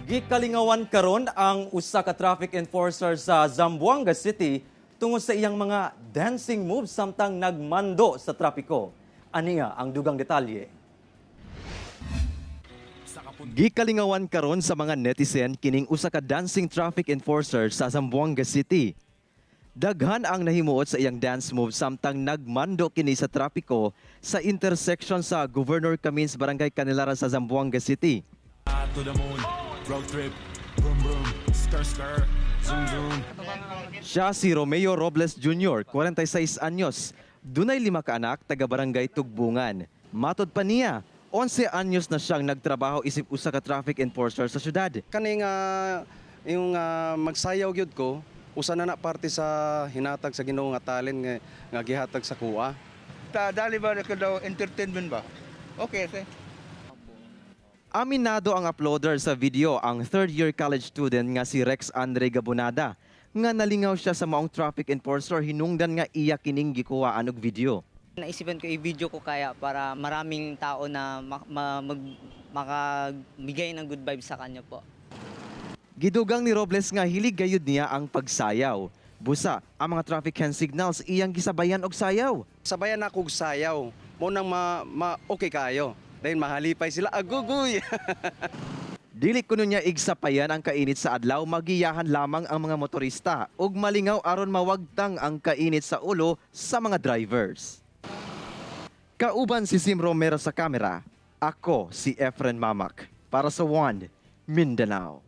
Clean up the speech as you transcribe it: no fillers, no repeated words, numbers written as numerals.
Gikalingawan karon ang usa ka traffic enforcer sa Zamboanga City tungod sa iyang mga dancing moves samtang nagmando sa trapiko. Aniya ang dugang detalye. Gikalingawan karon sa mga netizen kining usa ka dancing traffic enforcer sa Zamboanga City. Daghan ang nahimuot sa iyang dance move samtang nagmando kini sa trapiko sa intersection sa Governor Camins Barangay Canilara sa Zamboanga City. To the moon, road trip, boom boom, skr skr, zoom zoom. Siya si Romeo Robles Jr., 46 anyos. Dunay 5 ka anak, taga Barangay Tugbungan. Matod pa niya, 11 anyos na siyang nagtrabaho isip usa ka traffic enforcer sa syudad. Kaning yung magsayaw gyud ko, usa na parte sa hinatag sa Ginoo nga talent nga gihatag sa kuha. Dali ba ka daw entertainment ba? Okay, sir. Aminado ang uploader sa video ang third-year college student nga si Rex Andre Gabonada nga nalingaw siya sa maong traffic enforcer hinungdan nga iya kining gikuhaan og video. Naisipan ko i-video ko kaya para maraming tao na makabigay ng good vibes sa kanya po. Gidugang ni Robles nga hilig gayud niya ang pagsayaw. Busa, ang mga traffic hand signals iyang gisabayan og sayaw. Sabayan ako og sayaw, mo nang okay kayo. Dahil mahalipay sila, agugoy! Dili kuno niya igsapayan ang kainit sa adlaw, magiyahan lamang ang mga motorista ug malingaw aron mawagtang ang kainit sa ulo sa mga drivers. Kauban si Sim Romero sa kamera, ako si Efren Mamak para sa One Mindanao.